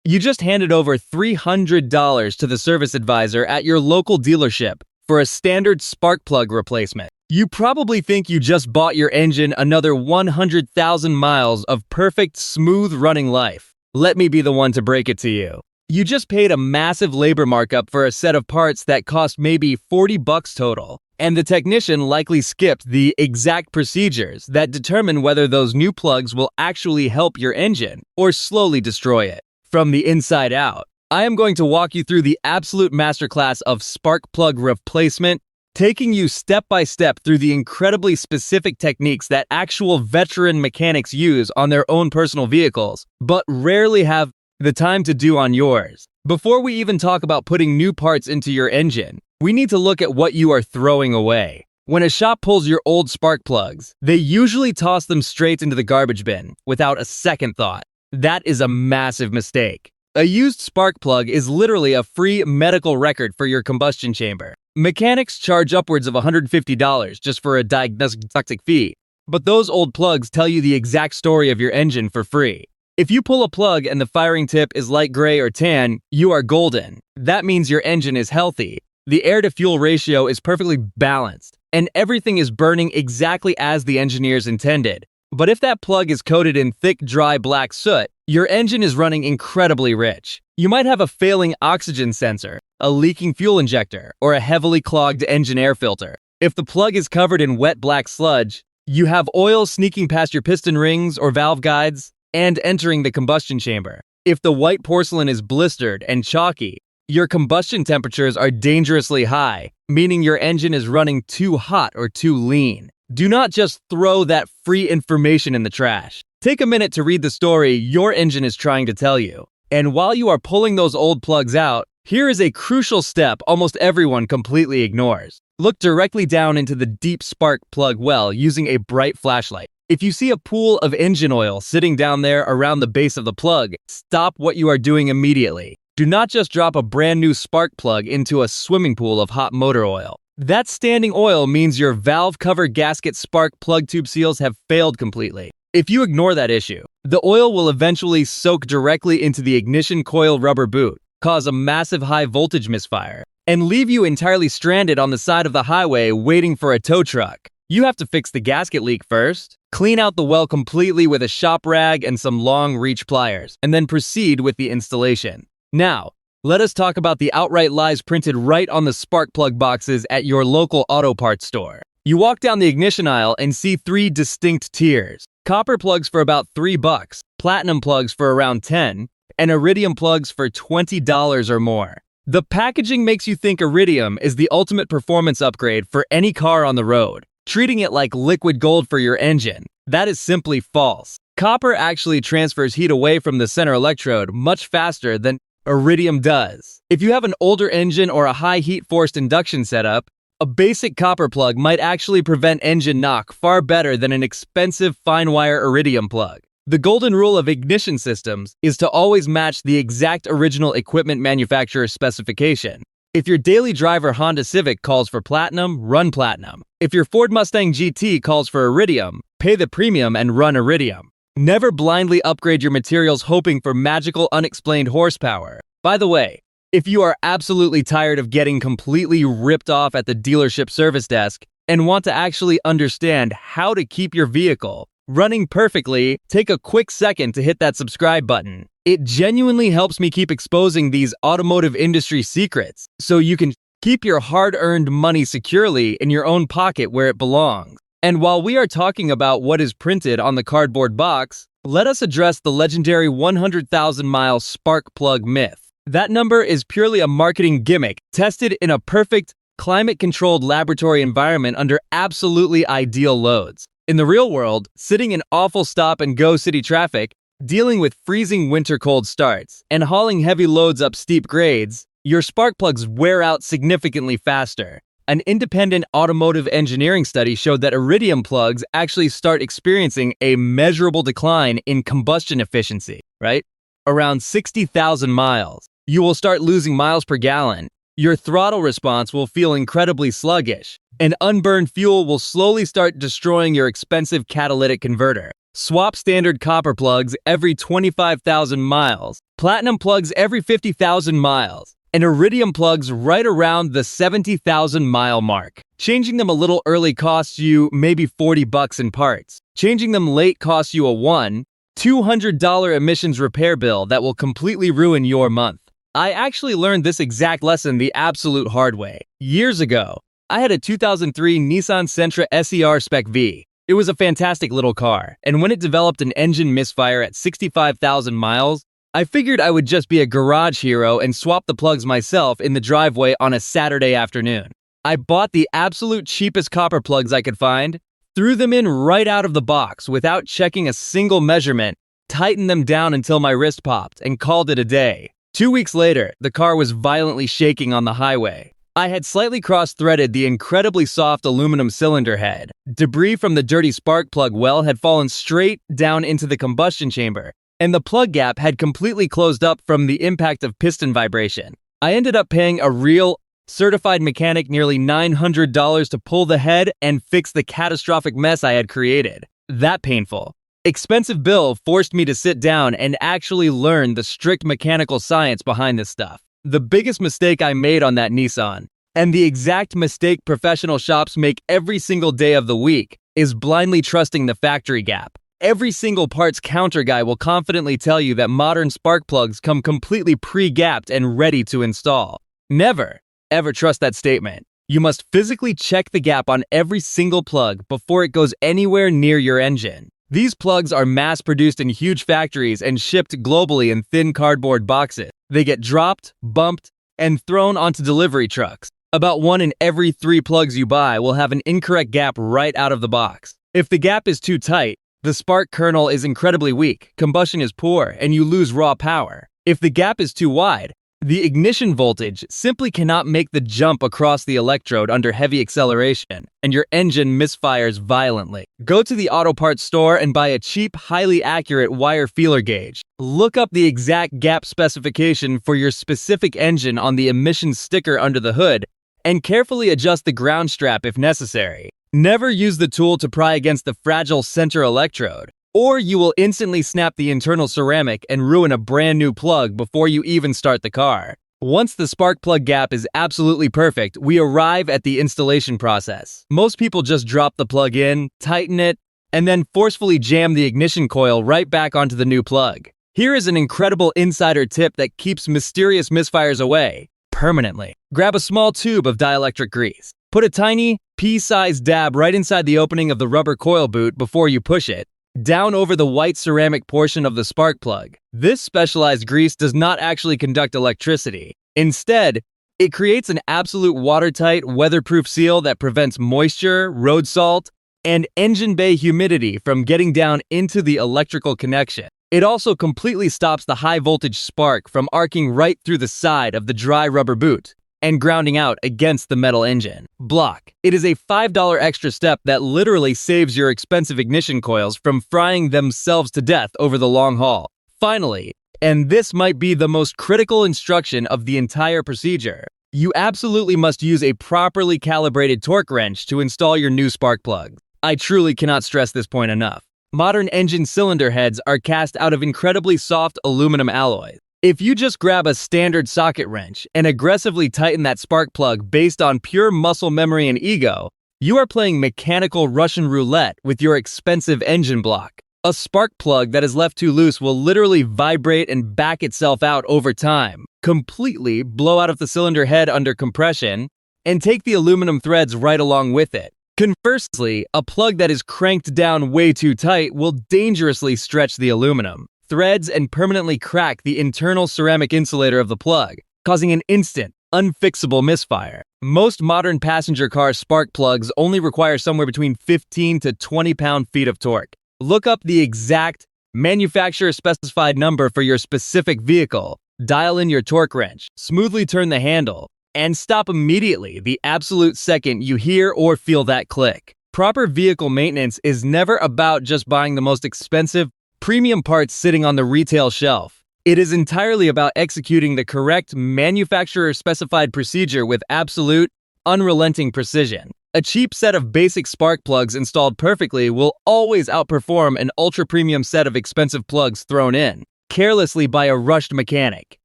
You just handed over $300 to the service advisor at your local dealership for a standard spark plug replacement. You probably think you just bought your engine another 100,000 miles of perfect, smooth running life. Let me be the one to break it to you. You just paid a massive labor markup for a set of parts that cost maybe $40 total, and the technician likely skipped the exact procedures that determine whether those new plugs will actually help your engine or slowly destroy it. From the inside out, I am going to walk you through the absolute masterclass of spark plug replacement, taking you step by step through the incredibly specific techniques that actual veteran mechanics use on their own personal vehicles, but rarely have the time to do on yours. Before we even talk about putting new parts into your engine, we need to look at what you are throwing away. When a shop pulls your old spark plugs, they usually toss them straight into the garbage bin without a second thought. That is a massive mistake. A used spark plug is literally a free medical record for your combustion chamber. Mechanics charge upwards of $150 just for a diagnostic fee, but those old plugs tell you the exact story of your engine for free. If you pull a plug and the firing tip is light gray or tan, you are golden. That means your engine is healthy. The air-to-fuel ratio is perfectly balanced, and everything is burning exactly as the engineers intended. But if that plug is coated in thick, dry black soot, your engine is running incredibly rich. You might have a failing oxygen sensor, a leaking fuel injector, or a heavily clogged engine air filter. If the plug is covered in wet black sludge, you have oil sneaking past your piston rings or valve guides and entering the combustion chamber. If the white porcelain is blistered and chalky, your combustion temperatures are dangerously high, meaning your engine is running too hot or too lean. Do not just throw that free information in the trash. Take a minute to read the story your engine is trying to tell you. And while you are pulling those old plugs out, here is a crucial step almost everyone completely ignores. Look directly down into the deep spark plug well using a bright flashlight. If you see a pool of engine oil sitting down there around the base of the plug, stop what you are doing immediately. Do not just drop a brand new spark plug into a swimming pool of hot motor oil. That standing oil means your valve cover gasket spark plug tube seals have failed completely. If you ignore that issue, the oil will eventually soak directly into the ignition coil rubber boot, cause a massive high voltage misfire, and leave you entirely stranded on the side of the highway waiting for a tow truck. You have to fix the gasket leak first, clean out the well completely with a shop rag and some long reach pliers, and then proceed with the installation. Now, let us talk about the outright lies printed right on the spark plug boxes at your local auto parts store. You walk down the ignition aisle and see three distinct tiers. Copper plugs for about $3, platinum plugs for around $10, and iridium plugs for $20 or more. The packaging makes you think iridium is the ultimate performance upgrade for any car on the road, treating it like liquid gold for your engine. That is simply false. Copper actually transfers heat away from the center electrode much faster than iridium does. If you have an older engine or a high heat-forced induction setup, a basic copper plug might actually prevent engine knock far better than an expensive fine-wire iridium plug. The golden rule of ignition systems is to always match the exact original equipment manufacturer's specification. If your daily driver Honda Civic calls for platinum, run platinum. If your Ford Mustang GT calls for iridium, pay the premium and run iridium. Never blindly upgrade your materials hoping for magical unexplained horsepower. By the way, if you are absolutely tired of getting completely ripped off at the dealership service desk and want to actually understand how to keep your vehicle running perfectly, take a quick second to hit that subscribe button. It genuinely helps me keep exposing these automotive industry secrets so you can keep your hard-earned money securely in your own pocket where it belongs. And while we are talking about what is printed on the cardboard box, let us address the legendary 100,000-mile spark plug myth. That number is purely a marketing gimmick tested in a perfect, climate-controlled laboratory environment under absolutely ideal loads. In the real world, sitting in awful stop-and-go city traffic, dealing with freezing winter cold starts, and hauling heavy loads up steep grades, your spark plugs wear out significantly faster. An independent automotive engineering study showed that iridium plugs actually start experiencing a measurable decline in combustion efficiency, right? Around 60,000 miles. You will start losing miles per gallon. Your throttle response will feel incredibly sluggish, and unburned fuel will slowly start destroying your expensive catalytic converter. Swap standard copper plugs every 25,000 miles, platinum plugs every 50,000 miles, and iridium plugs right around the 70,000 mile mark. Changing them a little early costs you maybe $40 in parts. Changing them late costs you a $200 emissions repair bill that will completely ruin your month. I actually learned this exact lesson the absolute hard way. Years ago, I had a 2003 Nissan Sentra SER Spec V. It was a fantastic little car, and when it developed an engine misfire at 65,000 miles, I figured I would just be a garage hero and swap the plugs myself in the driveway on a Saturday afternoon. I bought the absolute cheapest copper plugs I could find, threw them in right out of the box without checking a single measurement, tightened them down until my wrist popped, and called it a day. 2 weeks later, the car was violently shaking on the highway. I had slightly cross-threaded the incredibly soft aluminum cylinder head. Debris from the dirty spark plug well had fallen straight down into the combustion chamber, and the plug gap had completely closed up from the impact of piston vibration. I ended up paying a real, certified mechanic nearly $900 to pull the head and fix the catastrophic mess I had created. That painful, expensive bill forced me to sit down and actually learn the strict mechanical science behind this stuff. The biggest mistake I made on that Nissan, and the exact mistake professional shops make every single day of the week, is blindly trusting the factory gap. Every single parts counter guy will confidently tell you that modern spark plugs come completely pre-gapped and ready to install. Never, ever trust that statement. You must physically check the gap on every single plug before it goes anywhere near your engine. These plugs are mass-produced in huge factories and shipped globally in thin cardboard boxes. They get dropped, bumped, and thrown onto delivery trucks. About 1 in every 3 plugs you buy will have an incorrect gap right out of the box. If the gap is too tight, the spark kernel is incredibly weak, combustion is poor, and you lose raw power. If the gap is too wide, the ignition voltage simply cannot make the jump across the electrode under heavy acceleration, and your engine misfires violently. Go to the auto parts store and buy a cheap, highly accurate wire feeler gauge. Look up the exact gap specification for your specific engine on the emissions sticker under the hood, and carefully adjust the ground strap if necessary. Never use the tool to pry against the fragile center electrode, or you will instantly snap the internal ceramic and ruin a brand new plug before you even start the car. Once the spark plug gap is absolutely perfect, we arrive at the installation process. Most people just drop the plug in, tighten it, and then forcefully jam the ignition coil right back onto the new plug. Here is an incredible insider tip that keeps mysterious misfires away permanently. Grab a small tube of dielectric grease. Put a tiny, pea-sized dab right inside the opening of the rubber coil boot before you push it, down over the white ceramic portion of the spark plug. This specialized grease does not actually conduct electricity. Instead, it creates an absolute watertight, weatherproof seal that prevents moisture, road salt, and engine bay humidity from getting down into the electrical connection. It also completely stops the high-voltage spark from arcing right through the side of the dry rubber boot and grounding out against the metal engine block. It is a $5 extra step that literally saves your expensive ignition coils from frying themselves to death over the long haul. Finally, and this might be the most critical instruction of the entire procedure, you absolutely must use a properly calibrated torque wrench to install your new spark plugs. I truly cannot stress this point enough. Modern engine cylinder heads are cast out of incredibly soft aluminum alloys. If you just grab a standard socket wrench and aggressively tighten that spark plug based on pure muscle memory and ego, you are playing mechanical Russian roulette with your expensive engine block. A spark plug that is left too loose will literally vibrate and back itself out over time, completely blow out of the cylinder head under compression, and take the aluminum threads right along with it. Conversely, a plug that is cranked down way too tight will dangerously stretch the aluminum threads and permanently crack the internal ceramic insulator of the plug, causing an instant, unfixable misfire. Most modern passenger car spark plugs only require somewhere between 15 to 20 pound-feet of torque. Look up the exact manufacturer-specified number for your specific vehicle, dial in your torque wrench, smoothly turn the handle, and stop immediately the absolute second you hear or feel that click. Proper vehicle maintenance is never about just buying the most expensive, premium parts sitting on the retail shelf. It is entirely about executing the correct manufacturer-specified procedure with absolute, unrelenting precision. A cheap set of basic spark plugs installed perfectly will always outperform an ultra-premium set of expensive plugs thrown in. carelessly by a rushed mechanic.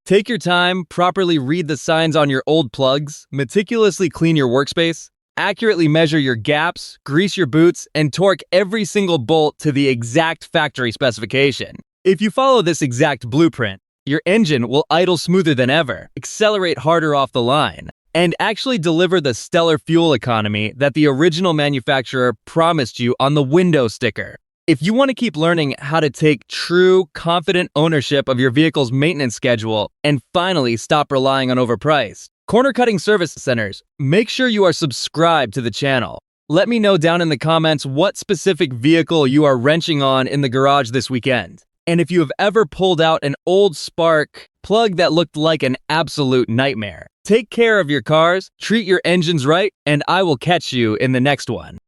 Take your time, properly read the signs on your old plugs, meticulously clean your workspace, accurately measure your gaps, grease your boots, and torque every single bolt to the exact factory specification. If you follow this exact blueprint, your engine will idle smoother than ever, accelerate harder off the line, and actually deliver the stellar fuel economy that the original manufacturer promised you on the window sticker. If you want to keep learning how to take true, confident ownership of your vehicle's maintenance schedule and finally stop relying on overpriced corner-cutting service centers, make sure you are subscribed to the channel. Let me know down in the comments what specific vehicle you are wrenching on in the garage this weekend. And if you have ever pulled out an old spark plug that looked like an absolute nightmare. Take care of your cars, treat your engines right, and I will catch you in the next one.